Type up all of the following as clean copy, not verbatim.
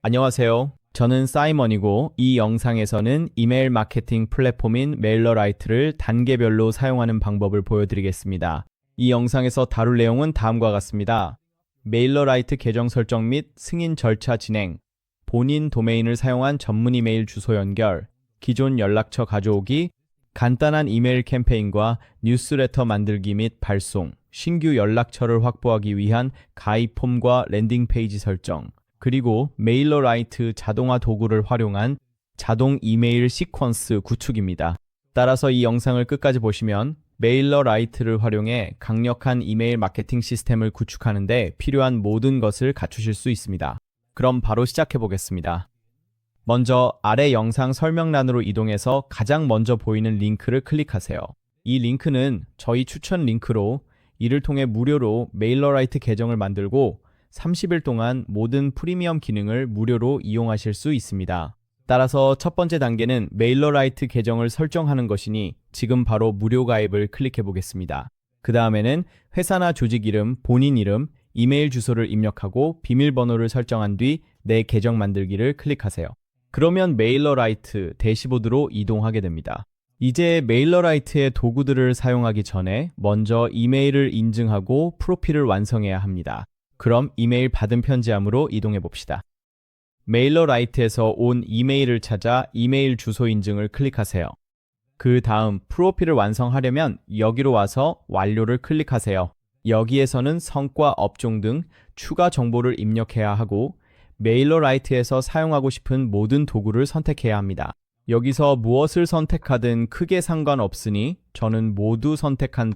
안녕하세요. 저는 사이먼이고 이 영상에서는 이메일 마케팅 플랫폼인 메일러라이트를 단계별로 사용하는 방법을 보여드리겠습니다. 이 영상에서 다룰 내용은 다음과 같습니다. 메일러라이트 계정 설정 및 승인 절차 진행, 본인 도메인을 사용한 전문 이메일 주소 연결, 기존 연락처 가져오기, 간단한 이메일 캠페인과 뉴스레터 만들기 및 발송, 신규 연락처를 확보하기 위한 가입 폼과 랜딩 페이지 설정, 그리고 메일러라이트 자동화 도구를 활용한 자동 이메일 시퀀스 구축입니다. 따라서 이 영상을 끝까지 보시면 메일러라이트를 활용해 강력한 이메일 마케팅 시스템을 구축하는 데 필요한 모든 것을 갖추실 수 있습니다. 그럼 바로 시작해 보겠습니다. 먼저 아래 영상 설명란으로 이동해서 가장 먼저 보이는 링크를 클릭하세요. 이 링크는 저희 추천 링크로 이를 통해 무료로 메일러라이트 계정을 만들고 30일 동안 모든 프리미엄 기능을 무료로 이용하실 수 있습니다. 따라서 첫 번째 단계는 메일러라이트 계정을 설정하는 것이니 지금 바로 무료 가입을 클릭해 보겠습니다. 그 다음에는 회사나 조직 이름, 본인 이름, 이메일 주소를 입력하고 비밀번호를 설정한 뒤 내 계정 만들기를 클릭하세요. 그러면 메일러라이트 대시보드로 이동하게 됩니다. 이제 메일러라이트의 도구들을 사용하기 전에 먼저 이메일을 인증하고 프로필을 완성해야 합니다. 그럼 이메일 받은 편지함으로 이동해 봅시다. 메일러라이트에서 온 이메일을 찾아 이메일 주소 인증을 클릭하세요. 그 다음 프로필을 완성하려면 여기로 와서 완료를 클릭하세요. 여기에서는 성과, 업종 등 추가 정보를 입력해야 하고 메일러라이트에서 사용하고 싶은 모든 도구를 선택해야 합니다. 여기서 무엇을 선택하든 크게 상관없으니 저는 모두 선택한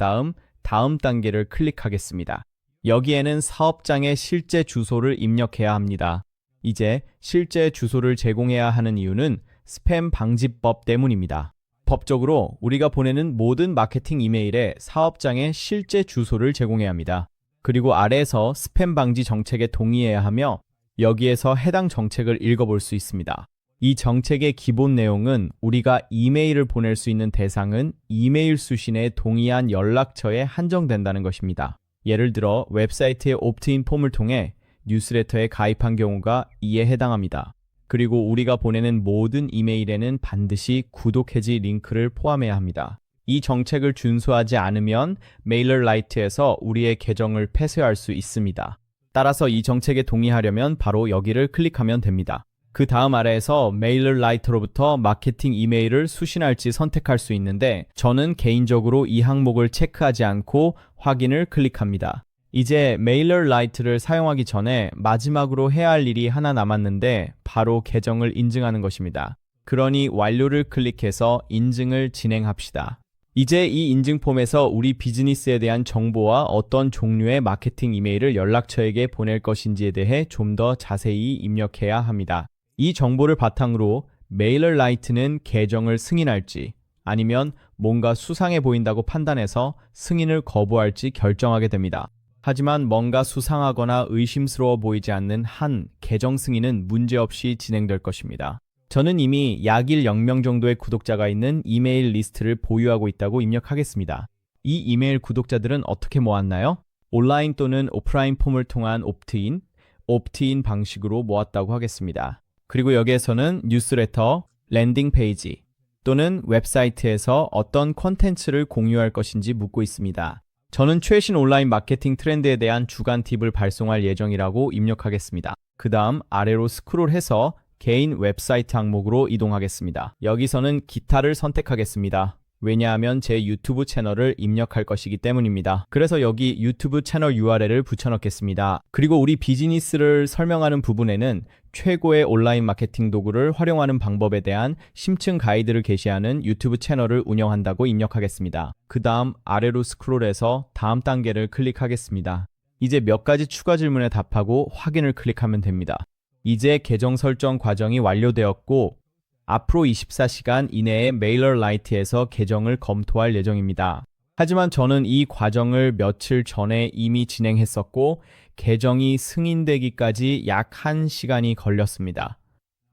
다음 단계를 클릭하겠습니다. 여기에는 사업장의 실제 주소를 입력해야 합니다. 이제 실제 주소를 제공해야 하는 이유는 스팸 방지법 때문입니다. 법적으로 우리가 보내는 모든 마케팅 이메일에 사업장의 실제 주소를 제공해야 합니다. 그리고 아래에서 스팸 방지 정책에 동의해야 하며 여기에서 해당 정책을 읽어볼 수 있습니다. 이 정책의 기본 내용은 우리가 이메일을 보낼 수 있는 대상은 이메일 수신에 동의한 연락처에 한정된다는 것입니다. 예를 들어 웹사이트의 옵트인 폼을 통해 뉴스레터에 가입한 경우가 이에 해당합니다. 그리고 우리가 보내는 모든 이메일에는 반드시 구독 해지 링크를 포함해야 합니다. 이 정책을 준수하지 않으면 메일러라이트에서 우리의 계정을 폐쇄할 수 있습니다. 따라서 이 정책에 동의하려면 바로 여기를 클릭하면 됩니다. 그 다음 아래에서 메일러라이트로부터 마케팅 이메일을 수신할지 선택할 수 있는데 저는 개인적으로 이 항목을 체크하지 않고 확인을 클릭합니다. 이제 메일러라이트를 사용하기 전에 마지막으로 해야 할 일이 하나 남았는데 바로 계정을 인증하는 것입니다. 그러니 완료를 클릭해서 인증을 진행합시다. 이제 이 인증 폼에서 우리 비즈니스에 대한 정보와 어떤 종류의 마케팅 이메일을 연락처에게 보낼 것인지에 대해 좀 더 자세히 입력해야 합니다. 이 정보를 바탕으로 메일러라이트는 계정을 승인할지 아니면 뭔가 수상해 보인다고 판단해서 승인을 거부할지 결정하게 됩니다. 하지만 뭔가 수상하거나 의심스러워 보이지 않는 한 계정 승인은 문제없이 진행될 것입니다. 저는 이미 약 0명 정도의 구독자가 있는 이메일 리스트를 보유하고 있다고 입력하겠습니다. 이 이메일 구독자들은 어떻게 모았나요? 온라인 또는 오프라인 폼을 통한 옵트인 방식으로 모았다고 하겠습니다. 그리고 여기에서는 뉴스레터, 랜딩 페이지 또는 웹사이트에서 어떤 콘텐츠를 공유할 것인지 묻고 있습니다. 저는 최신 온라인 마케팅 트렌드에 대한 주간 팁을 발송할 예정이라고 입력하겠습니다. 그 다음 아래로 스크롤해서 개인 웹사이트 항목으로 이동하겠습니다. 여기서는 기타를 선택하겠습니다. 왜냐하면 제 유튜브 채널을 입력할 것이기 때문입니다. 그래서 여기 유튜브 채널 URL을 붙여넣겠습니다. 그리고 우리 비즈니스를 설명하는 부분에는 최고의 온라인 마케팅 도구를 활용하는 방법에 대한 심층 가이드를 게시하는 유튜브 채널을 운영한다고 입력하겠습니다. 그 다음 아래로 스크롤해서 다음 단계를 클릭하겠습니다. 이제 몇 가지 추가 질문에 답하고 확인을 클릭하면 됩니다. 이제 계정 설정 과정이 완료되었고 앞으로 24시간 이내에 메일러라이트에서 계정을 검토할 예정입니다. 하지만 저는 이 과정을 며칠 전에 이미 진행했었고 계정이 승인되기까지 약 1시간이 걸렸습니다.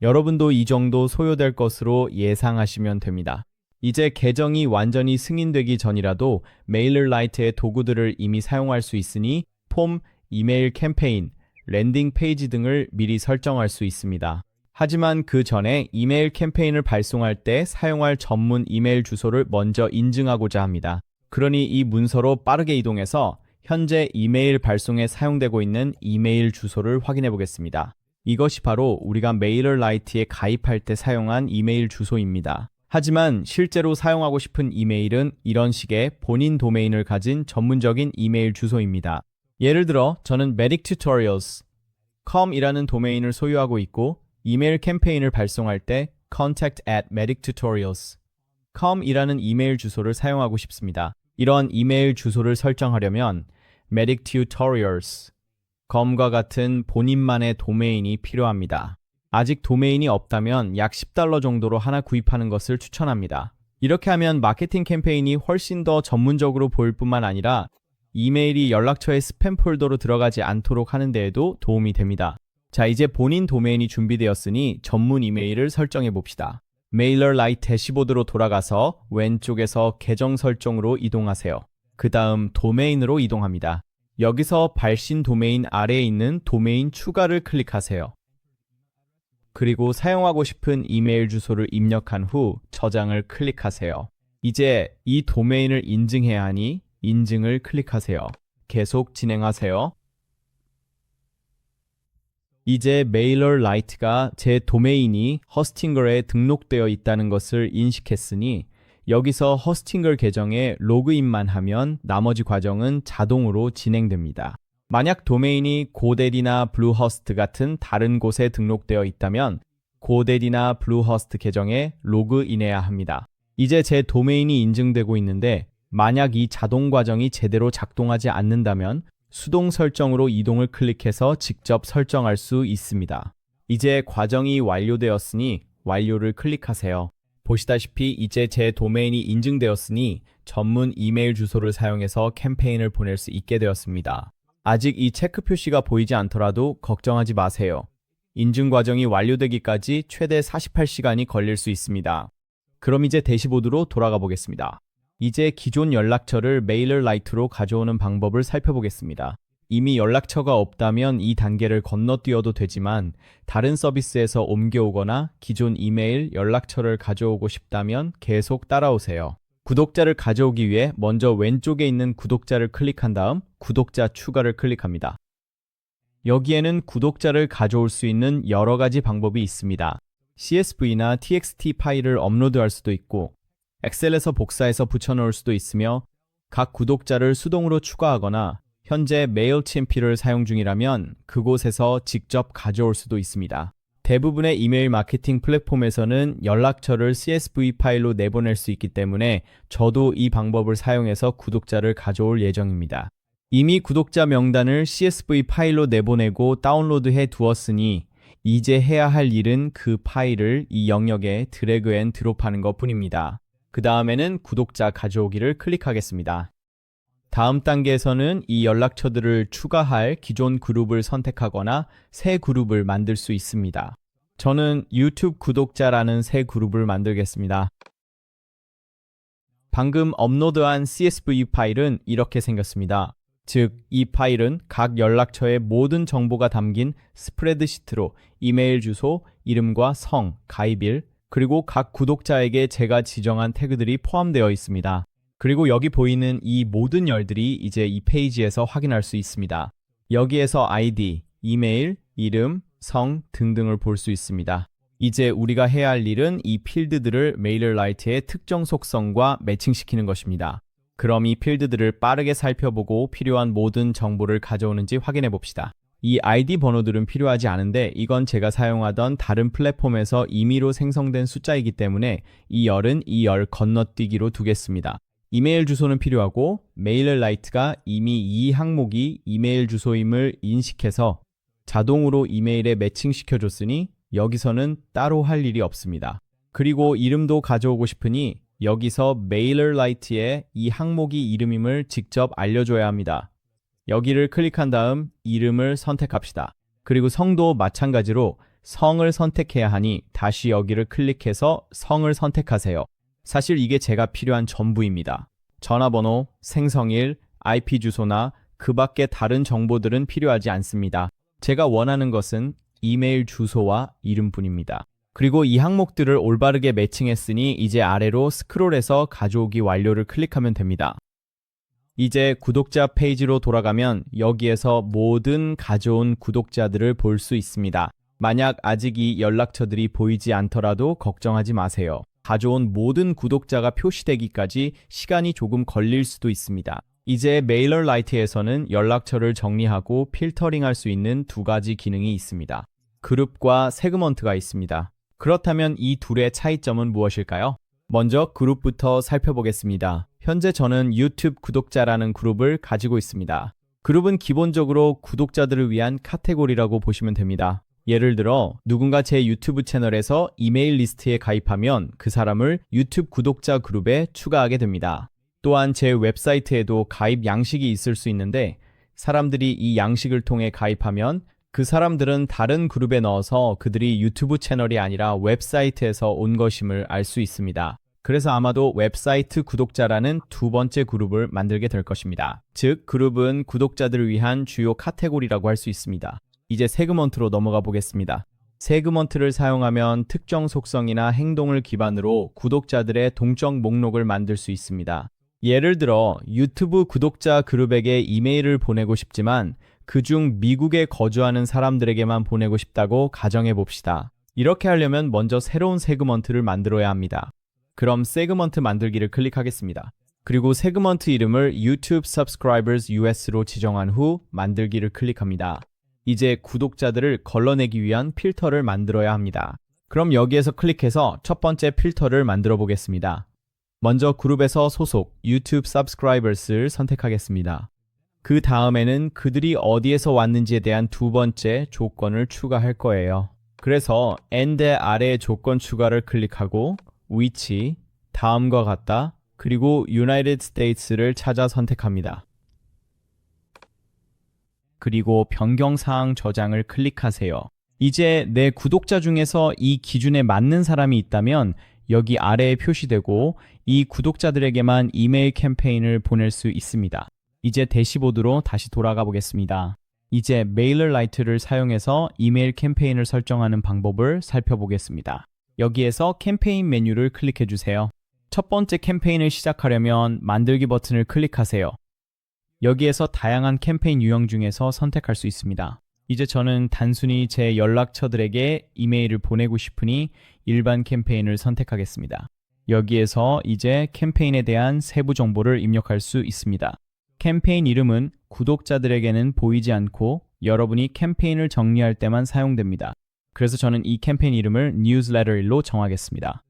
여러분도 이 정도 소요될 것으로 예상하시면 됩니다. 이제 계정이 완전히 승인되기 전이라도 메일러라이트의 도구들을 이미 사용할 수 있으니 폼, 이메일 캠페인, 랜딩 페이지 등을 미리 설정할 수 있습니다. 하지만 그 전에 이메일 캠페인을 발송할 때 사용할 전문 이메일 주소를 먼저 인증하고자 합니다. 그러니 이 문서로 빠르게 이동해서 현재 이메일 발송에 사용되고 있는 이메일 주소를 확인해 보겠습니다. 이것이 바로 우리가 메일러라이트에 가입할 때 사용한 이메일 주소입니다. 하지만 실제로 사용하고 싶은 이메일은 이런 식의 본인 도메인을 가진 전문적인 이메일 주소입니다. 예를 들어 저는 medictutorials.com이라는 도메인을 소유하고 있고 이메일 캠페인을 발송할 때 contact@medictutorials.com이라는 이메일 주소를 사용하고 싶습니다. 이런 이메일 주소를 설정하려면 medictutorials.com과 같은 본인만의 도메인이 필요합니다. 아직 도메인이 없다면 약 $10 정도로 하나 구입하는 것을 추천합니다. 이렇게 하면 마케팅 캠페인이 훨씬 더 전문적으로 보일 뿐만 아니라 이메일이 연락처의 스팸 폴더로 들어가지 않도록 하는 데에도 도움이 됩니다. 자, 이제 본인 도메인이 준비되었으니 전문 이메일을 설정해 봅시다. 메일러라이트 대시보드로 돌아가서 왼쪽에서 계정 설정으로 이동하세요. 그 다음 도메인으로 이동합니다. 여기서 발신 도메인 아래에 있는 도메인 추가를 클릭하세요. 그리고 사용하고 싶은 이메일 주소를 입력한 후 저장을 클릭하세요. 이제 이 도메인을 인증해야 하니 인증을 클릭하세요. 계속 진행하세요. 이제 메일러라이트가 제 도메인이 허스팅글에 등록되어 있다는 것을 인식했으니 여기서 허스팅글 계정에 로그인만 하면 나머지 과정은 자동으로 진행됩니다. 만약 도메인이 고데리나 블루허스트 같은 다른 곳에 등록되어 있다면 고데리나 블루허스트 계정에 로그인해야 합니다. 이제 제 도메인이 인증되고 있는데 만약 이 자동 과정이 제대로 작동하지 않는다면 수동 설정으로 이동을 클릭해서 직접 설정할 수 있습니다. 이제 과정이 완료되었으니 완료를 클릭하세요. 보시다시피 이제 제 도메인이 인증되었으니 전문 이메일 주소를 사용해서 캠페인을 보낼 수 있게 되었습니다. 아직 이 체크 표시가 보이지 않더라도 걱정하지 마세요. 인증 과정이 완료되기까지 최대 48시간이 걸릴 수 있습니다. 그럼 이제 대시보드로 돌아가 보겠습니다. 이제 기존 연락처를 메일러라이트로 가져오는 방법을 살펴보겠습니다. 이미 연락처가 없다면 이 단계를 건너뛰어도 되지만 다른 서비스에서 옮겨오거나 기존 이메일, 연락처를 가져오고 싶다면 계속 따라오세요. 구독자를 가져오기 위해 먼저 왼쪽에 있는 구독자를 클릭한 다음 구독자 추가를 클릭합니다. 여기에는 구독자를 가져올 수 있는 여러 가지 방법이 있습니다. CSV나 TXT 파일을 업로드할 수도 있고 엑셀에서 복사해서 붙여넣을 수도 있으며 각 구독자를 수동으로 추가하거나 현재 메일치엠피를 사용 중이라면 그곳에서 직접 가져올 수도 있습니다. 대부분의 이메일 마케팅 플랫폼에서는 연락처를 CSV 파일로 내보낼 수 있기 때문에 저도 이 방법을 사용해서 구독자를 가져올 예정입니다. 이미 구독자 명단을 CSV 파일로 내보내고 다운로드해 두었으니 이제 해야 할 일은 그 파일을 이 영역에 드래그 앤 드롭하는 것 뿐입니다. 그 다음에는 구독자 가져오기를 클릭하겠습니다. 다음 단계에서는 이 연락처들을 추가할 기존 그룹을 선택하거나 새 그룹을 만들 수 있습니다. 저는 유튜브 구독자라는 새 그룹을 만들겠습니다. 방금 업로드한 CSV 파일은 이렇게 생겼습니다. 즉, 이 파일은 각 연락처의 모든 정보가 담긴 스프레드시트로 이메일 주소, 이름과 성, 가입일, 그리고 각 구독자에게 제가 지정한 태그들이 포함되어 있습니다. 그리고 여기 보이는 이 모든 열들이 이제 이 페이지에서 확인할 수 있습니다. 여기에서 아이디, 이메일, 이름, 성 등등을 볼 수 있습니다. 이제 우리가 해야 할 일은 이 필드들을 메일러라이트의 특정 속성과 매칭시키는 것입니다. 그럼 이 필드들을 빠르게 살펴보고 필요한 모든 정보를 가져오는지 확인해 봅시다. 이 아이디 번호들은 필요하지 않은데 이건 제가 사용하던 다른 플랫폼에서 임의로 생성된 숫자이기 때문에 이 열은 이 열 건너뛰기로 두겠습니다. 이메일 주소는 필요하고 메일러라이트가 이미 이 항목이 이메일 주소임을 인식해서 자동으로 이메일에 매칭시켜줬으니 여기서는 따로 할 일이 없습니다. 그리고 이름도 가져오고 싶으니 여기서 메일러라이트에 이 항목이 이름임을 직접 알려줘야 합니다. 여기를 클릭한 다음 이름을 선택합시다. 그리고 성도 마찬가지로 성을 선택해야 하니 다시 여기를 클릭해서 성을 선택하세요. 사실 이게 제가 필요한 전부입니다. 전화번호, 생성일, IP 주소나 그 밖에 다른 정보들은 필요하지 않습니다. 제가 원하는 것은 이메일 주소와 이름뿐입니다. 그리고 이 항목들을 올바르게 매칭했으니 이제 아래로 스크롤해서 가져오기 완료를 클릭하면 됩니다. 이제 구독자 페이지로 돌아가면 여기에서 모든 가져온 구독자들을 볼 수 있습니다. 만약 아직 이 연락처들이 보이지 않더라도 걱정하지 마세요. 가져온 모든 구독자가 표시되기까지 시간이 조금 걸릴 수도 있습니다. 이제 메일러라이트에서는 연락처를 정리하고 필터링할 수 있는 두 가지 기능이 있습니다. 그룹과 세그먼트가 있습니다. 그렇다면 이 둘의 차이점은 무엇일까요? 먼저 그룹부터 살펴보겠습니다. 현재 저는 유튜브 구독자라는 그룹을 가지고 있습니다. 그룹은 기본적으로 구독자들을 위한 카테고리라고 보시면 됩니다. 예를 들어 누군가 제 유튜브 채널에서 이메일 리스트에 가입하면 그 사람을 유튜브 구독자 그룹에 추가하게 됩니다. 또한 제 웹사이트에도 가입 양식이 있을 수 있는데 사람들이 이 양식을 통해 가입하면 그 사람들은 다른 그룹에 넣어서 그들이 유튜브 채널이 아니라 웹사이트에서 온 것임을 알 수 있습니다. 그래서 아마도 웹사이트 구독자라는 두 번째 그룹을 만들게 될 것입니다. 즉, 그룹은 구독자들을 위한 주요 카테고리라고 할 수 있습니다. 이제 세그먼트로 넘어가 보겠습니다. 세그먼트를 사용하면 특정 속성이나 행동을 기반으로 구독자들의 동적 목록을 만들 수 있습니다. 예를 들어 유튜브 구독자 그룹에게 이메일을 보내고 싶지만 그중 미국에 거주하는 사람들에게만 보내고 싶다고 가정해 봅시다. 이렇게 하려면 먼저 새로운 세그먼트를 만들어야 합니다. 그럼 세그먼트 만들기를 클릭하겠습니다. 그리고 세그먼트 이름을 YouTube Subscribers US로 지정한 후 만들기를 클릭합니다. 이제 구독자들을 걸러내기 위한 필터를 만들어야 합니다. 그럼 여기에서 클릭해서 첫 번째 필터를 만들어 보겠습니다. 먼저 그룹에서 소속 YouTube Subscribers를 선택하겠습니다. 그 다음에는 그들이 어디에서 왔는지에 대한 두 번째 조건을 추가할 거예요. 그래서 AND 아래의 조건 추가를 클릭하고 위치, 다음과 같다, 그리고 United States를 찾아 선택합니다. 그리고 변경사항 저장을 클릭하세요. 이제 내 구독자 중에서 이 기준에 맞는 사람이 있다면 여기 아래에 표시되고 이 구독자들에게만 이메일 캠페인을 보낼 수 있습니다. 이제 대시보드로 다시 돌아가 보겠습니다. 이제 메일러라이트를 사용해서 이메일 캠페인을 설정하는 방법을 살펴보겠습니다. 여기에서 캠페인 메뉴를 클릭해 주세요. 첫 번째 캠페인을 시작하려면 만들기 버튼을 클릭하세요. 여기에서 다양한 캠페인 유형 중에서 선택할 수 있습니다. 이제 저는 단순히 제 연락처들에게 이메일을 보내고 싶으니 일반 캠페인을 선택하겠습니다. 여기에서 이제 캠페인에 대한 세부 정보를 입력할 수 있습니다. 캠페인 이름은 구독자들에게는 보이지 않고 여러분이 캠페인을 정리할 때만 사용됩니다. 그래서 저는 이 캠페인 이름을 뉴스레터1로 정하겠습니다.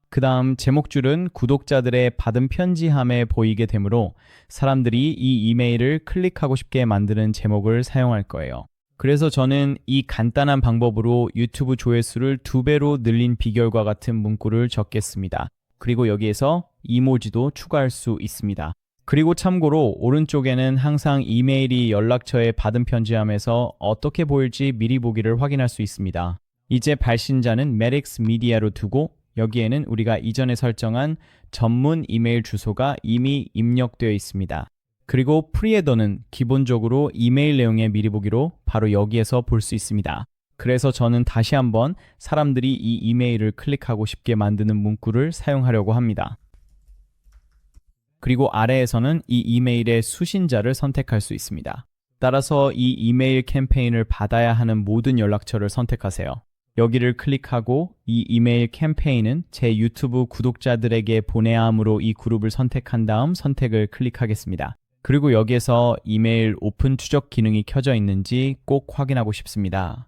그 다음 제목줄은 구독자들의 받은 편지함에 보이게 되므로 사람들이 이 이메일을 클릭하고 싶게 만드는 제목을 사용할 거예요. 그래서 저는 이 간단한 방법으로 유튜브 조회수를 2배로 늘린 비결과 같은 문구를 적겠습니다. 그리고 여기에서 이모지도 추가할 수 있습니다. 그리고 참고로 오른쪽에는 항상 이메일이 연락처에 받은 편지함에서 어떻게 보일지 미리 보기를 확인할 수 있습니다. 이제 발신자는 Medix Media로 두고 여기에는 우리가 이전에 설정한 전문 이메일 주소가 이미 입력되어 있습니다. 그리고 프리헤더는 기본적으로 이메일 내용의 미리 보기로 바로 여기에서 볼 수 있습니다. 그래서 저는 다시 한번 사람들이 이 이메일을 클릭하고 싶게 만드는 문구를 사용하려고 합니다. 그리고 아래에서는 이 이메일의 수신자를 선택할 수 있습니다. 따라서 이 이메일 캠페인을 받아야 하는 모든 연락처를 선택하세요. 여기를 클릭하고 이 이메일 캠페인은 제 유튜브 구독자들에게 보내야 하므로 이 그룹을 선택한 다음 선택을 클릭하겠습니다. 그리고 여기에서 이메일 오픈 추적 기능이 켜져 있는지 꼭 확인하고 싶습니다.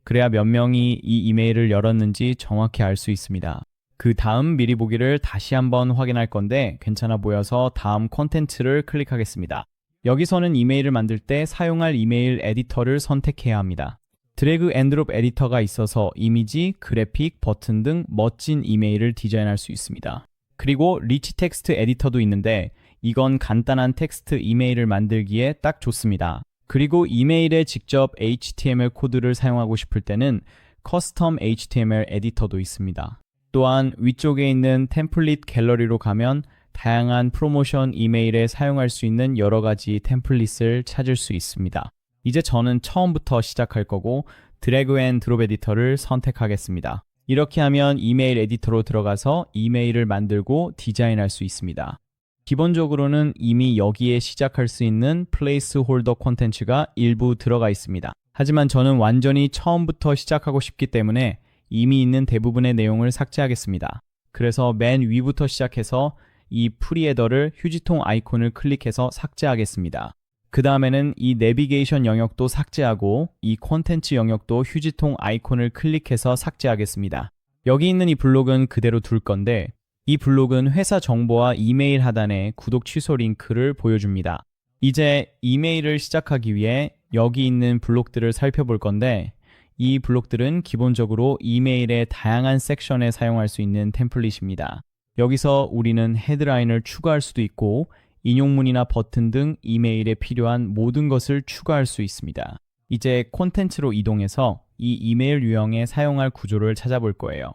그래야 몇 명이 이 이메일을 열었는지 정확히 알 수 있습니다. 그 다음 미리 보기를 다시 한번 확인할 건데 괜찮아 보여서 다음 콘텐츠를 클릭하겠습니다. 여기서는 이메일을 만들 때 사용할 이메일 에디터를 선택해야 합니다. 드래그 앤 드롭 에디터가 있어서 이미지, 그래픽, 버튼 등 멋진 이메일을 디자인할 수 있습니다. 그리고 리치 텍스트 에디터도 있는데 이건 간단한 텍스트 이메일을 만들기에 딱 좋습니다. 그리고 이메일에 직접 HTML 코드를 사용하고 싶을 때는 커스텀 HTML 에디터도 있습니다. 또한 위쪽에 있는 템플릿 갤러리로 가면 다양한 프로모션 이메일에 사용할 수 있는 여러 가지 템플릿을 찾을 수 있습니다. 이제 저는 처음부터 시작할 거고 드래그 앤 드롭 에디터를 선택하겠습니다. 이렇게 하면 이메일 에디터로 들어가서 이메일을 만들고 디자인할 수 있습니다. 기본적으로는 이미 여기에 시작할 수 있는 플레이스홀더 콘텐츠가 일부 들어가 있습니다. 하지만 저는 완전히 처음부터 시작하고 싶기 때문에 이미 있는 대부분의 내용을 삭제하겠습니다. 그래서 맨 위부터 시작해서 이 프리헤더를 휴지통 아이콘을 클릭해서 삭제하겠습니다. 그 다음에는 이 내비게이션 영역도 삭제하고 이 콘텐츠 영역도 휴지통 아이콘을 클릭해서 삭제하겠습니다. 여기 있는 이 블록은 그대로 둘 건데 이 블록은 회사 정보와 이메일 하단에 구독 취소 링크를 보여줍니다. 이제 이메일을 시작하기 위해 여기 있는 블록들을 살펴볼 건데 이 블록들은 기본적으로 이메일의 다양한 섹션에 사용할 수 있는 템플릿입니다. 여기서 우리는 헤드라인을 추가할 수도 있고 인용문이나 버튼 등 이메일에 필요한 모든 것을 추가할 수 있습니다. 이제 콘텐츠로 이동해서 이 이메일 유형에 사용할 구조를 찾아볼 거예요.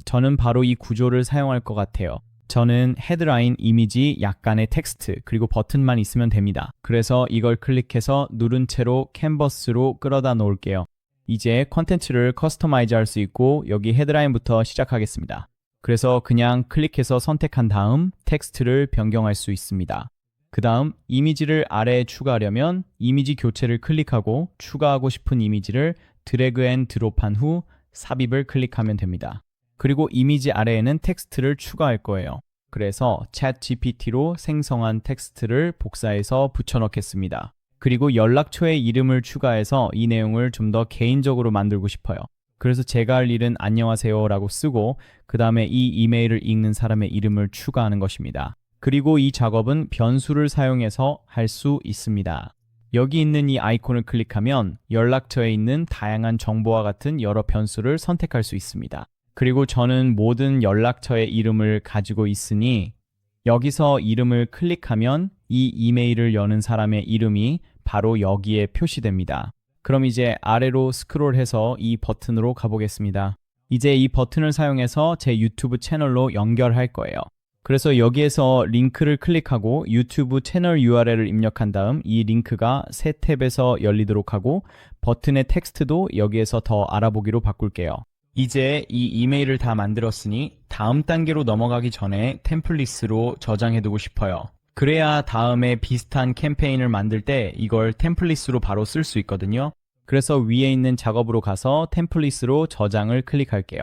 저는 바로 이 구조를 사용할 것 같아요. 저는 헤드라인, 이미지, 약간의 텍스트, 그리고 버튼만 있으면 됩니다. 그래서 이걸 클릭해서 누른 채로 캔버스로 끌어다 놓을게요. 이제 콘텐츠를 커스터마이즈 할 수 있고 여기 헤드라인부터 시작하겠습니다. 그래서 그냥 클릭해서 선택한 다음 텍스트를 변경할 수 있습니다. 그 다음 이미지를 아래에 추가하려면 이미지 교체를 클릭하고 추가하고 싶은 이미지를 드래그 앤 드롭한 후 삽입을 클릭하면 됩니다. 그리고 이미지 아래에는 텍스트를 추가할 거예요. 그래서 챗GPT로 생성한 텍스트를 복사해서 붙여넣겠습니다. 그리고 연락처에 이름을 추가해서 이 내용을 좀 더 개인적으로 만들고 싶어요. 그래서 제가 할 일은 안녕하세요 라고 쓰고 그 다음에 이 이메일을 읽는 사람의 이름을 추가하는 것입니다. 그리고 이 작업은 변수를 사용해서 할 수 있습니다. 여기 있는 이 아이콘을 클릭하면 연락처에 있는 다양한 정보와 같은 여러 변수를 선택할 수 있습니다. 그리고 저는 모든 연락처의 이름을 가지고 있으니 여기서 이름을 클릭하면 이 이메일을 여는 사람의 이름이 바로 여기에 표시됩니다. 그럼 이제 아래로 스크롤해서 이 버튼으로 가보겠습니다. 이제 이 버튼을 사용해서 제 유튜브 채널로 연결할 거예요. 그래서 여기에서 링크를 클릭하고 유튜브 채널 URL을 입력한 다음 이 링크가 새 탭에서 열리도록 하고 버튼의 텍스트도 여기에서 더 알아보기로 바꿀게요. 이제 이 이메일을 다 만들었으니 다음 단계로 넘어가기 전에 템플릿으로 저장해두고 싶어요. 그래야 다음에 비슷한 캠페인을 만들 때 이걸 템플릿으로 바로 쓸 수 있거든요. 그래서 위에 있는 작업으로 가서 템플릿으로 저장을 클릭할게요.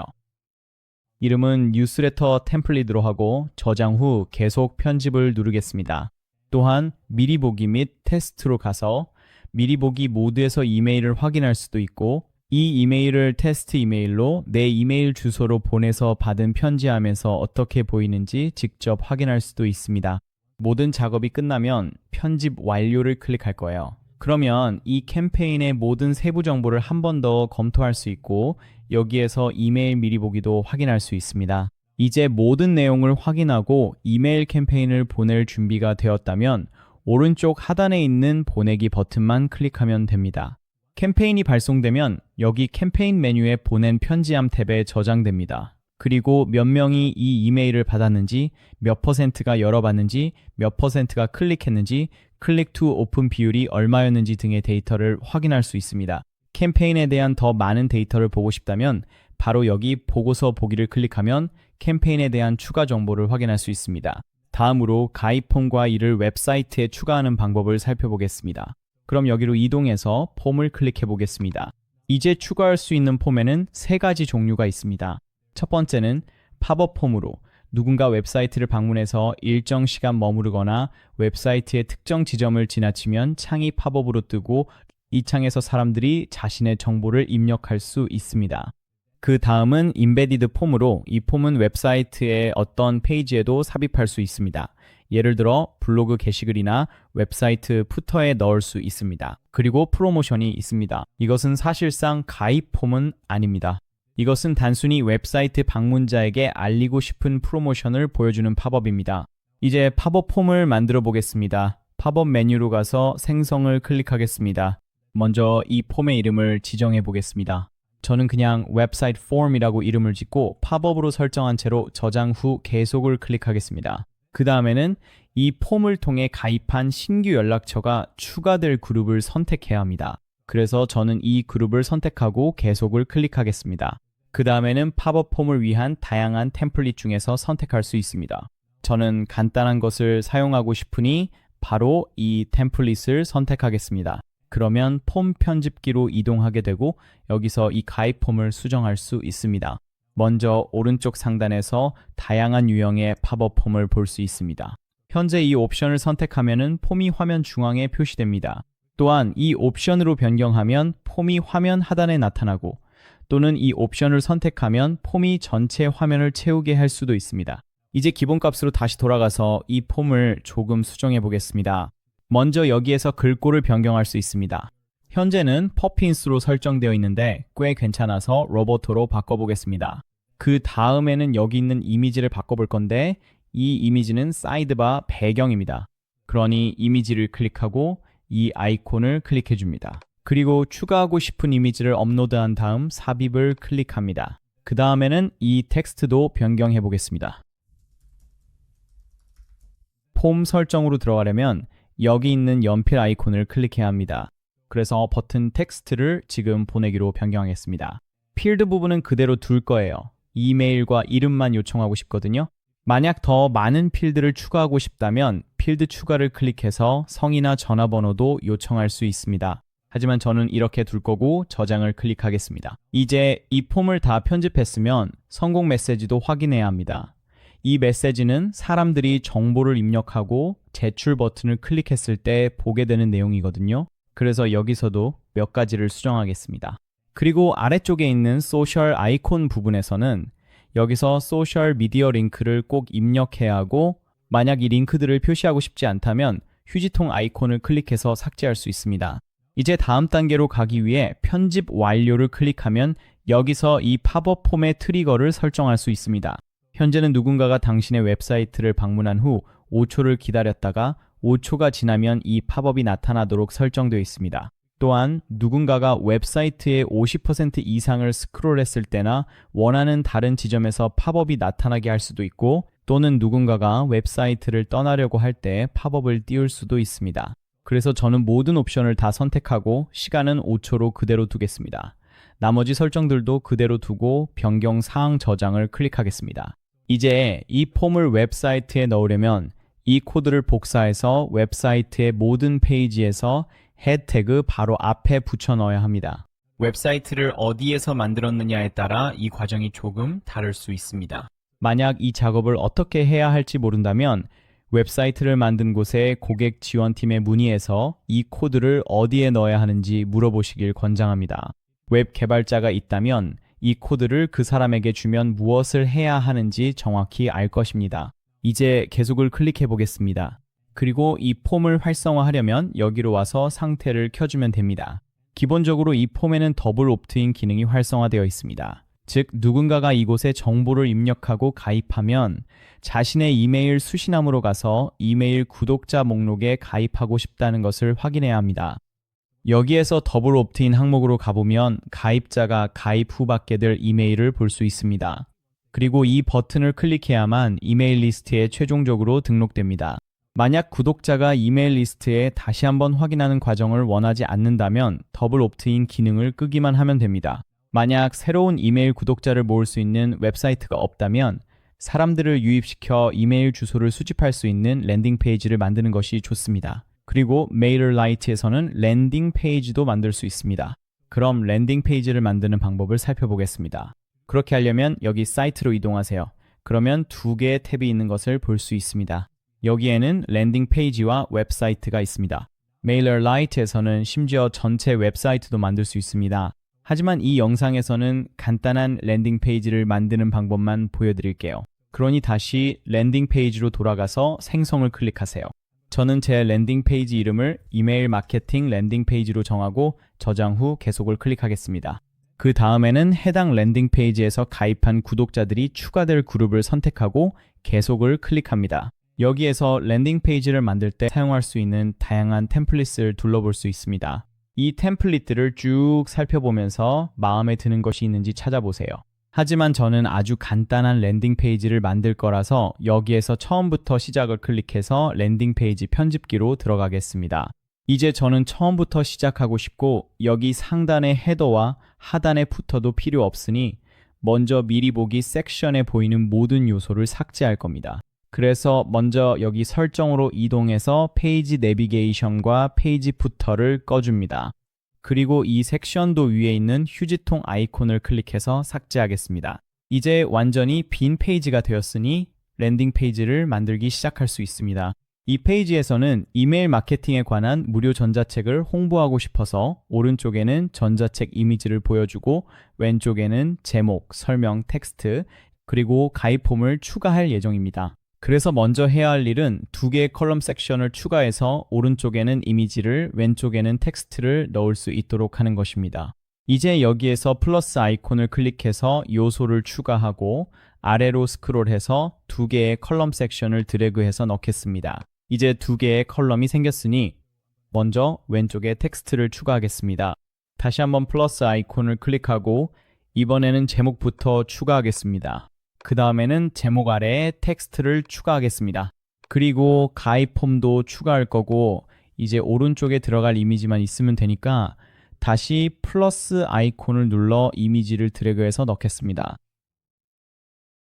이름은 뉴스레터 템플릿으로 하고 저장 후 계속 편집을 누르겠습니다. 또한 미리 보기 및 테스트로 가서 미리 보기 모드에서 이메일을 확인할 수도 있고 이 이메일을 테스트 이메일로 내 이메일 주소로 보내서 받은 편지함에서 어떻게 보이는지 직접 확인할 수도 있습니다. 모든 작업이 끝나면 편집 완료를 클릭할 거예요. 그러면 이 캠페인의 모든 세부 정보를 한 번 더 검토할 수 있고 여기에서 이메일 미리 보기도 확인할 수 있습니다. 이제 모든 내용을 확인하고 이메일 캠페인을 보낼 준비가 되었다면 오른쪽 하단에 있는 보내기 버튼만 클릭하면 됩니다. 캠페인이 발송되면 여기 캠페인 메뉴에 보낸 편지함 탭에 저장됩니다. 그리고 몇 명이 이 이메일을 받았는지, 몇 %가 열어봤는지, 몇 %가 클릭했는지, 클릭 투 오픈 비율이 얼마였는지 등의 데이터를 확인할 수 있습니다. 캠페인에 대한 더 많은 데이터를 보고 싶다면 바로 여기 보고서 보기를 클릭하면 캠페인에 대한 추가 정보를 확인할 수 있습니다. 다음으로 가입 폼과 이를 웹사이트에 추가하는 방법을 살펴보겠습니다. 그럼 여기로 이동해서 폼을 클릭해 보겠습니다. 이제 추가할 수 있는 폼에는 세 가지 종류가 있습니다. 첫 번째는 팝업 폼으로 누군가 웹사이트를 방문해서 일정 시간 머무르거나 웹사이트의 특정 지점을 지나치면 창이 팝업으로 뜨고 이 창에서 사람들이 자신의 정보를 입력할 수 있습니다. 그 다음은 임베디드 폼으로 이 폼은 웹사이트의 어떤 페이지에도 삽입할 수 있습니다. 예를 들어 블로그 게시글이나 웹사이트 푸터에 넣을 수 있습니다. 그리고 프로모션이 있습니다. 이것은 사실상 가입 폼은 아닙니다. 이것은 단순히 웹사이트 방문자에게 알리고 싶은 프로모션을 보여주는 팝업입니다. 이제 팝업 폼을 만들어 보겠습니다. 팝업 메뉴로 가서 생성을 클릭하겠습니다. 먼저 이 폼의 이름을 지정해 보겠습니다. 저는 그냥 웹사이트 폼이라고 이름을 짓고 팝업으로 설정한 채로 저장 후 계속을 클릭하겠습니다. 그 다음에는 이 폼을 통해 가입한 신규 연락처가 추가될 그룹을 선택해야 합니다. 그래서 저는 이 그룹을 선택하고 계속을 클릭하겠습니다. 그 다음에는 팝업 폼을 위한 다양한 템플릿 중에서 선택할 수 있습니다. 저는 간단한 것을 사용하고 싶으니 바로 이 템플릿을 선택하겠습니다. 그러면 폼 편집기로 이동하게 되고 여기서 이 가입 폼을 수정할 수 있습니다. 먼저 오른쪽 상단에서 다양한 유형의 팝업 폼을 볼 수 있습니다. 현재 이 옵션을 선택하면 폼이 화면 중앙에 표시됩니다. 또한 이 옵션으로 변경하면 폼이 화면 하단에 나타나고 또는 이 옵션을 선택하면 폼이 전체 화면을 채우게 할 수도 있습니다. 이제 기본값으로 다시 돌아가서 이 폼을 조금 수정해 보겠습니다. 먼저 여기에서 글꼴을 변경할 수 있습니다. 현재는 퍼핀스로 설정되어 있는데 꽤 괜찮아서 로버토로 바꿔보겠습니다. 그 다음에는 여기 있는 이미지를 바꿔볼 건데 이 이미지는 사이드바 배경입니다. 그러니 이미지를 클릭하고 이 아이콘을 클릭해 줍니다. 그리고 추가하고 싶은 이미지를 업로드한 다음 삽입을 클릭합니다. 그 다음에는 이 텍스트도 변경해 보겠습니다. 폼 설정으로 들어가려면 여기 있는 연필 아이콘을 클릭해야 합니다. 그래서 버튼 텍스트를 지금 보내기로 변경하겠습니다. 필드 부분은 그대로 둘 거예요. 이메일과 이름만 요청하고 싶거든요. 만약 더 많은 필드를 추가하고 싶다면 필드 추가를 클릭해서 성이나 전화번호도 요청할 수 있습니다. 하지만 저는 이렇게 둘 거고 저장을 클릭하겠습니다. 이제 이 폼을 다 편집했으면 성공 메시지도 확인해야 합니다. 이 메시지는 사람들이 정보를 입력하고 제출 버튼을 클릭했을 때 보게 되는 내용이거든요. 그래서 여기서도 몇 가지를 수정하겠습니다. 그리고 아래쪽에 있는 소셜 아이콘 부분에서는 여기서 소셜 미디어 링크를 꼭 입력해야 하고 만약 이 링크들을 표시하고 싶지 않다면 휴지통 아이콘을 클릭해서 삭제할 수 있습니다. 이제 다음 단계로 가기 위해 편집 완료를 클릭하면 여기서 이 팝업 폼의 트리거를 설정할 수 있습니다. 현재는 누군가가 당신의 웹사이트를 방문한 후 5초를 기다렸다가 5초가 지나면 이 팝업이 나타나도록 설정되어 있습니다. 또한 누군가가 웹사이트의 50% 이상을 스크롤했을 때나 원하는 다른 지점에서 팝업이 나타나게 할 수도 있고 또는 누군가가 웹사이트를 떠나려고 할 때 팝업을 띄울 수도 있습니다. 그래서 저는 모든 옵션을 다 선택하고 시간은 5초로 그대로 두겠습니다. 나머지 설정들도 그대로 두고 변경 사항 저장을 클릭하겠습니다. 이제 이 폼을 웹사이트에 넣으려면 이 코드를 복사해서 웹사이트의 모든 페이지에서 헤드 태그 바로 앞에 붙여 넣어야 합니다. 웹사이트를 어디에서 만들었느냐에 따라 이 과정이 조금 다를 수 있습니다. 만약 이 작업을 어떻게 해야 할지 모른다면 웹사이트를 만든 곳의 고객 지원팀에 문의해서 이 코드를 어디에 넣어야 하는지 물어보시길 권장합니다. 웹 개발자가 있다면 이 코드를 그 사람에게 주면 무엇을 해야 하는지 정확히 알 것입니다. 이제 계속을 클릭해 보겠습니다. 그리고 이 폼을 활성화하려면 여기로 와서 상태를 켜주면 됩니다. 기본적으로 이 폼에는 더블 옵트인 기능이 활성화되어 있습니다. 즉 누군가가 이곳에 정보를 입력하고 가입하면 자신의 이메일 수신함으로 가서 이메일 구독자 목록에 가입하고 싶다는 것을 확인해야 합니다. 여기에서 더블 옵트인 항목으로 가보면 가입자가 가입 후 받게 될 이메일을 볼 수 있습니다. 그리고 이 버튼을 클릭해야만 이메일 리스트에 최종적으로 등록됩니다. 만약 구독자가 이메일 리스트에 다시 한번 확인하는 과정을 원하지 않는다면 더블 옵트인 기능을 끄기만 하면 됩니다. 만약 새로운 이메일 구독자를 모을 수 있는 웹사이트가 없다면 사람들을 유입시켜 이메일 주소를 수집할 수 있는 랜딩 페이지를 만드는 것이 좋습니다. 그리고 메일러라이트에서는 랜딩 페이지도 만들 수 있습니다. 그럼 랜딩 페이지를 만드는 방법을 살펴보겠습니다. 그렇게 하려면 여기 사이트로 이동하세요. 그러면 두 개의 탭이 있는 것을 볼 수 있습니다. 여기에는 랜딩 페이지와 웹사이트가 있습니다. 메일러라이트에서는 심지어 전체 웹사이트도 만들 수 있습니다. 하지만 이 영상에서는 간단한 랜딩 페이지를 만드는 방법만 보여드릴게요. 그러니 다시 랜딩 페이지로 돌아가서 생성을 클릭하세요. 저는 제 랜딩 페이지 이름을 이메일 마케팅 랜딩 페이지로 정하고 저장 후 계속을 클릭하겠습니다. 그 다음에는 해당 랜딩 페이지에서 가입한 구독자들이 추가될 그룹을 선택하고 계속을 클릭합니다. 여기에서 랜딩 페이지를 만들 때 사용할 수 있는 다양한 템플릿을 둘러볼 수 있습니다. 이 템플릿들을 쭉 살펴보면서 마음에 드는 것이 있는지 찾아보세요. 하지만 저는 아주 간단한 랜딩 페이지를 만들 거라서 여기에서 처음부터 시작을 클릭해서 랜딩 페이지 편집기로 들어가겠습니다. 이제 저는 처음부터 시작하고 싶고 여기 상단의 헤더와 하단의 부터도 필요 없으니 먼저 미리 보기 섹션에 보이는 모든 요소를 삭제할 겁니다. 그래서 먼저 여기 설정으로 이동해서 페이지 내비게이션과 페이지 부터를 꺼줍니다. 그리고 이 섹션도 위에 있는 휴지통 아이콘을 클릭해서 삭제하겠습니다. 이제 완전히 빈 페이지가 되었으니 랜딩 페이지를 만들기 시작할 수 있습니다. 이 페이지에서는 이메일 마케팅에 관한 무료 전자책을 홍보하고 싶어서 오른쪽에는 전자책 이미지를 보여주고 왼쪽에는 제목, 설명, 텍스트, 그리고 가입 폼을 추가할 예정입니다. 그래서 먼저 해야 할 일은 두 개의 컬럼 섹션을 추가해서 오른쪽에는 이미지를 왼쪽에는 텍스트를 넣을 수 있도록 하는 것입니다. 이제 여기에서 플러스 아이콘을 클릭해서 요소를 추가하고 아래로 스크롤해서 두 개의 컬럼 섹션을 드래그해서 넣겠습니다. 이제 두 개의 컬럼이 생겼으니 먼저 왼쪽에 텍스트를 추가하겠습니다. 다시 한번 플러스 아이콘을 클릭하고 이번에는 제목부터 추가하겠습니다. 그 다음에는 제목 아래에 텍스트를 추가하겠습니다. 그리고 가입 폼도 추가할 거고 이제 오른쪽에 들어갈 이미지만 있으면 되니까 다시 플러스 아이콘을 눌러 이미지를 드래그해서 넣겠습니다.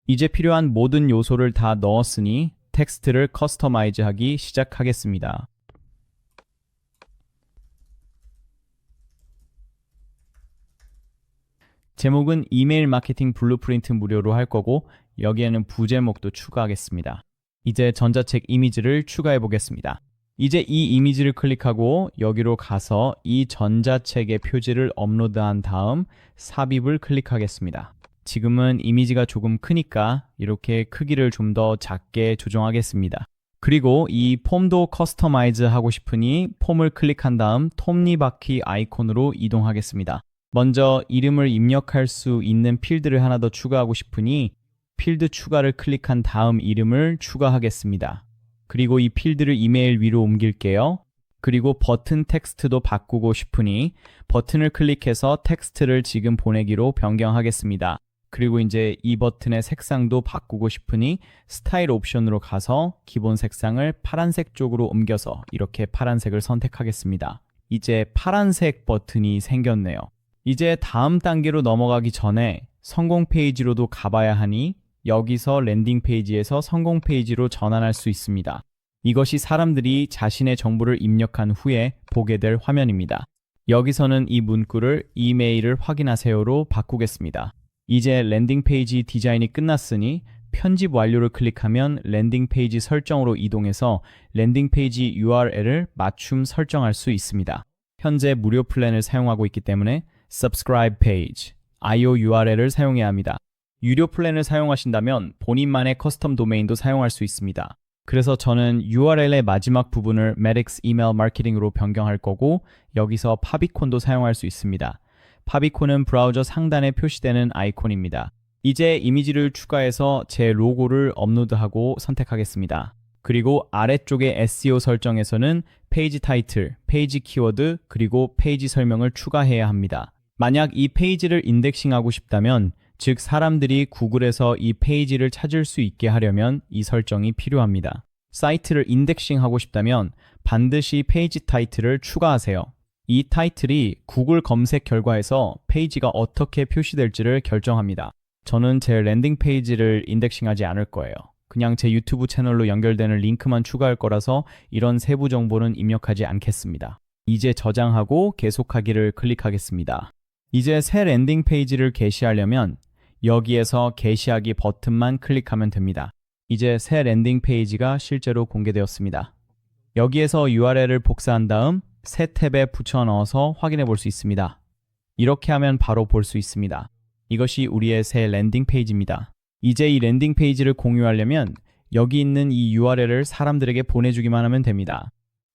이제 필요한 모든 요소를 다 넣었으니 텍스트를 커스터마이즈 하기 시작하겠습니다. 제목은 이메일 마케팅 블루프린트 무료로 할 거고 여기에는 부제목도 추가하겠습니다. 이제 전자책 이미지를 추가해 보겠습니다. 이제 이 이미지를 클릭하고 여기로 가서 이 전자책의 표지를 업로드한 다음 삽입을 클릭하겠습니다. 지금은 이미지가 조금 크니까 이렇게 크기를 좀 더 작게 조정하겠습니다. 그리고 이 폼도 커스터마이즈 하고 싶으니 폼을 클릭한 다음 톱니바퀴 아이콘으로 이동하겠습니다. 먼저 이름을 입력할 수 있는 필드를 하나 더 추가하고 싶으니 필드 추가를 클릭한 다음 이름을 추가하겠습니다. 그리고 이 필드를 이메일 위로 옮길게요. 그리고 버튼 텍스트도 바꾸고 싶으니 버튼을 클릭해서 텍스트를 지금 보내기로 변경하겠습니다. 그리고 이제 이 버튼의 색상도 바꾸고 싶으니 스타일 옵션으로 가서 기본 색상을 파란색 쪽으로 옮겨서 이렇게 파란색을 선택하겠습니다. 이제 파란색 버튼이 생겼네요. 이제 다음 단계로 넘어가기 전에 성공 페이지로도 가봐야 하니 여기서 랜딩 페이지에서 성공 페이지로 전환할 수 있습니다. 이것이 사람들이 자신의 정보를 입력한 후에 보게 될 화면입니다. 여기서는 이 문구를 이메일을 확인하세요로 바꾸겠습니다. 이제 랜딩 페이지 디자인이 끝났으니 편집 완료를 클릭하면 랜딩 페이지 설정으로 이동해서 랜딩 페이지 URL을 맞춤 설정할 수 있습니다. 현재 무료 플랜을 사용하고 있기 때문에 subscribe page, IO URL을 사용해야 합니다. 유료 플랜을 사용하신다면 본인만의 커스텀 도메인도 사용할 수 있습니다. 그래서 저는 URL의 마지막 부분을 Medix Email Marketing으로 변경할 거고 여기서 파비콘도 사용할 수 있습니다. 파비콘은 브라우저 상단에 표시되는 아이콘입니다. 이제 이미지를 추가해서 제 로고를 업로드하고 선택하겠습니다. 그리고 아래쪽의 SEO 설정에서는 페이지 타이틀, 페이지 키워드, 그리고 페이지 설명을 추가해야 합니다. 만약 이 페이지를 인덱싱하고 싶다면, 즉 사람들이 구글에서 이 페이지를 찾을 수 있게 하려면 이 설정이 필요합니다. 사이트를 인덱싱하고 싶다면 반드시 페이지 타이틀을 추가하세요. 이 타이틀이 구글 검색 결과에서 페이지가 어떻게 표시될지를 결정합니다. 저는 제 랜딩 페이지를 인덱싱하지 않을 거예요. 그냥 제 유튜브 채널로 연결되는 링크만 추가할 거라서 이런 세부 정보는 입력하지 않겠습니다. 이제 저장하고 계속하기를 클릭하겠습니다. 이제 새 랜딩 페이지를 게시하려면 여기에서 게시하기 버튼만 클릭하면 됩니다. 이제 새 랜딩 페이지가 실제로 공개되었습니다. 여기에서 URL을 복사한 다음 새 탭에 붙여 넣어서 확인해 볼 수 있습니다. 이렇게 하면 바로 볼 수 있습니다. 이것이 우리의 새 랜딩 페이지입니다. 이제 이 랜딩 페이지를 공유하려면 여기 있는 이 URL을 사람들에게 보내주기만 하면 됩니다.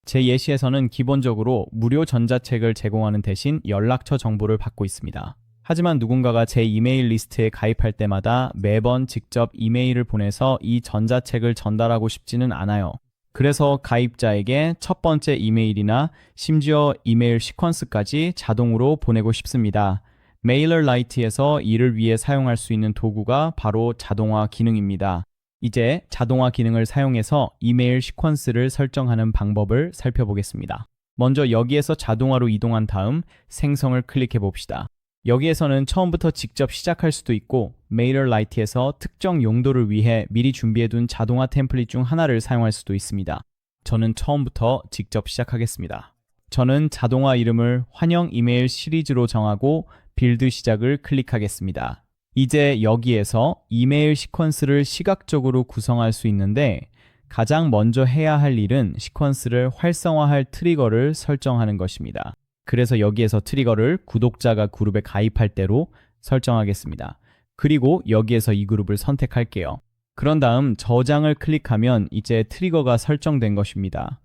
제 예시에서는 기본적으로 무료 전자책을 제공하는 대신 연락처 정보를 받고 있습니다. 하지만 누군가가 제 이메일 리스트에 가입할 때마다 매번 직접 이메일을 보내서 이 전자책을 전달하고 싶지는 않아요. 그래서 가입자에게 첫 번째 이메일이나 심지어 이메일 시퀀스까지 자동으로 보내고 싶습니다. 메일러라이트에서 이를 위해 사용할 수 있는 도구가 바로 자동화 기능입니다. 이제 자동화 기능을 사용해서 이메일 시퀀스를 설정하는 방법을 살펴보겠습니다. 먼저 여기에서 자동화로 이동한 다음 생성을 클릭해 봅시다. 여기에서는 처음부터 직접 시작할 수도 있고 메일러라이트에서 특정 용도를 위해 미리 준비해둔 자동화 템플릿 중 하나를 사용할 수도 있습니다. 저는 처음부터 직접 시작하겠습니다. 저는 자동화 이름을 환영 이메일 시리즈로 정하고 빌드 시작을 클릭하겠습니다. 이제 여기에서 이메일 시퀀스를 시각적으로 구성할 수 있는데 가장 먼저 해야 할 일은 시퀀스를 활성화할 트리거를 설정하는 것입니다. 그래서 여기에서 트리거를 구독자가 그룹에 가입할 때로 설정하겠습니다. 그리고 여기에서 이 그룹을 선택할게요. 그런 다음 저장을 클릭하면 이제 트리거가 설정된 것입니다.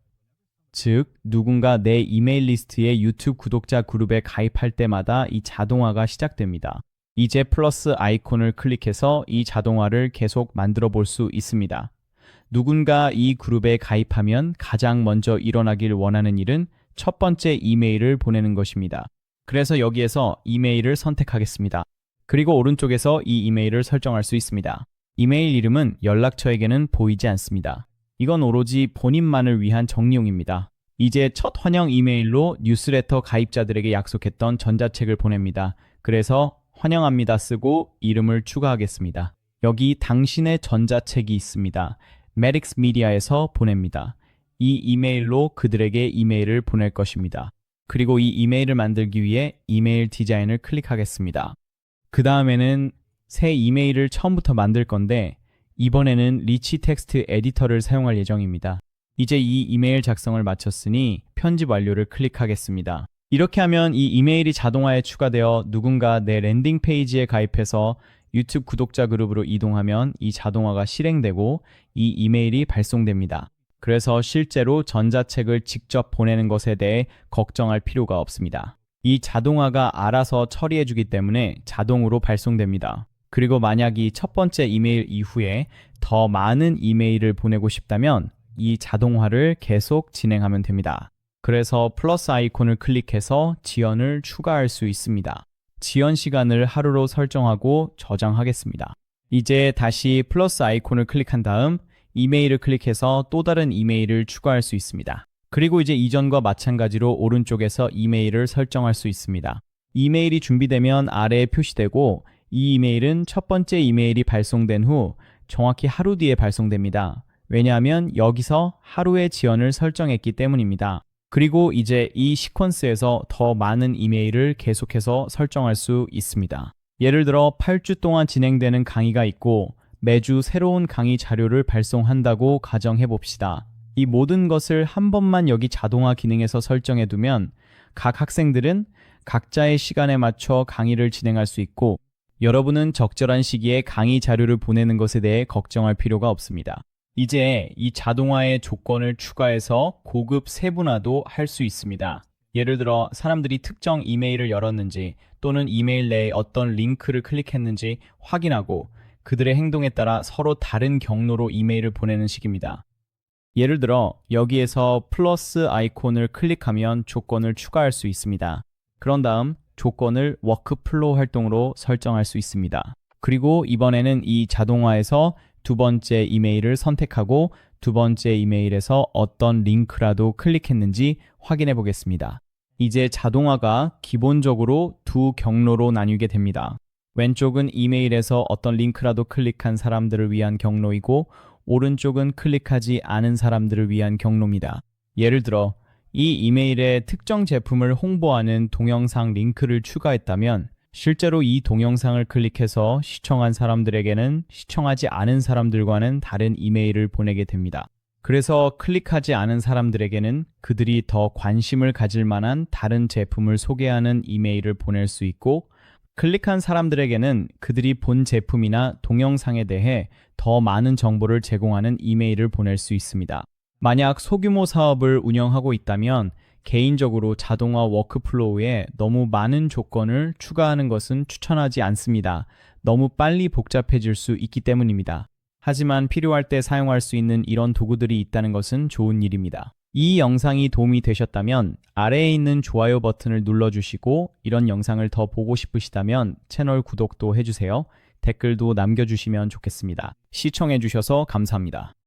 즉, 누군가 내 이메일 리스트에 유튜브 구독자 그룹에 가입할 때마다 이 자동화가 시작됩니다. 이제 플러스 아이콘을 클릭해서 이 자동화를 계속 만들어 볼 수 있습니다. 누군가 이 그룹에 가입하면 가장 먼저 일어나길 원하는 일은 첫 번째 이메일을 보내는 것입니다. 그래서 여기에서 이메일을 선택하겠습니다. 그리고 오른쪽에서 이 이메일을 설정할 수 있습니다. 이메일 이름은 연락처에게는 보이지 않습니다. 이건 오로지 본인만을 위한 정리용입니다. 이제 첫 환영 이메일로 뉴스레터 가입자들에게 약속했던 전자책을 보냅니다. 그래서 환영합니다 쓰고 이름을 추가하겠습니다. 여기 당신의 전자책이 있습니다. 메딕스 미디어에서 보냅니다. 이 이메일로 그들에게 이메일을 보낼 것입니다. 그리고 이 이메일을 만들기 위해 이메일 디자인을 클릭하겠습니다. 그 다음에는 새 이메일을 처음부터 만들 건데 이번에는 리치 텍스트 에디터를 사용할 예정입니다. 이제 이 이메일 작성을 마쳤으니 편집 완료를 클릭하겠습니다. 이렇게 하면 이 이메일이 자동화에 추가되어 누군가 내 랜딩 페이지에 가입해서 유튜브 구독자 그룹으로 이동하면 이 자동화가 실행되고 이 이메일이 발송됩니다. 그래서 실제로 전자책을 직접 보내는 것에 대해 걱정할 필요가 없습니다. 이 자동화가 알아서 처리해주기 때문에 자동으로 발송됩니다. 그리고 만약 이 첫 번째 이메일 이후에 더 많은 이메일을 보내고 싶다면 이 자동화를 계속 진행하면 됩니다. 그래서 플러스 아이콘을 클릭해서 지연을 추가할 수 있습니다. 지연 시간을 하루로 설정하고 저장하겠습니다. 이제 다시 플러스 아이콘을 클릭한 다음 이메일을 클릭해서 또 다른 이메일을 추가할 수 있습니다. 그리고 이제 이전과 마찬가지로 오른쪽에서 이메일을 설정할 수 있습니다. 이메일이 준비되면 아래에 표시되고 이 이메일은 첫 번째 이메일이 발송된 후 정확히 하루 뒤에 발송됩니다. 왜냐하면 여기서 하루의 지연을 설정했기 때문입니다. 그리고 이제 이 시퀀스에서 더 많은 이메일을 계속해서 설정할 수 있습니다. 예를 들어 8주 동안 진행되는 강의가 있고 매주 새로운 강의 자료를 발송한다고 가정해 봅시다. 이 모든 것을 한 번만 여기 자동화 기능에서 설정해 두면 각 학생들은 각자의 시간에 맞춰 강의를 진행할 수 있고 여러분은 적절한 시기에 강의 자료를 보내는 것에 대해 걱정할 필요가 없습니다. 이제 이 자동화의 조건을 추가해서 고급 세분화도 할 수 있습니다. 예를 들어 사람들이 특정 이메일을 열었는지 또는 이메일 내에 어떤 링크를 클릭했는지 확인하고 그들의 행동에 따라 서로 다른 경로로 이메일을 보내는 식입니다. 예를 들어 여기에서 플러스 아이콘을 클릭하면 조건을 추가할 수 있습니다. 그런 다음 조건을 워크플로우 활동으로 설정할 수 있습니다. 그리고 이번에는 이 자동화에서 두 번째 이메일을 선택하고 두 번째 이메일에서 어떤 링크라도 클릭했는지 확인해 보겠습니다. 이제 자동화가 기본적으로 두 경로로 나뉘게 됩니다. 왼쪽은 이메일에서 어떤 링크라도 클릭한 사람들을 위한 경로이고 오른쪽은 클릭하지 않은 사람들을 위한 경로입니다. 예를 들어 이 이메일에 특정 제품을 홍보하는 동영상 링크를 추가했다면 실제로 이 동영상을 클릭해서 시청한 사람들에게는 시청하지 않은 사람들과는 다른 이메일을 보내게 됩니다. 그래서 클릭하지 않은 사람들에게는 그들이 더 관심을 가질 만한 다른 제품을 소개하는 이메일을 보낼 수 있고 클릭한 사람들에게는 그들이 본 제품이나 동영상에 대해 더 많은 정보를 제공하는 이메일을 보낼 수 있습니다. 만약 소규모 사업을 운영하고 있다면 개인적으로 자동화 워크플로우에 너무 많은 조건을 추가하는 것은 추천하지 않습니다. 너무 빨리 복잡해질 수 있기 때문입니다. 하지만 필요할 때 사용할 수 있는 이런 도구들이 있다는 것은 좋은 일입니다. 이 영상이 도움이 되셨다면 아래에 있는 좋아요 버튼을 눌러주시고 이런 영상을 더 보고 싶으시다면 채널 구독도 해주세요. 댓글도 남겨주시면 좋겠습니다. 시청해주셔서 감사합니다.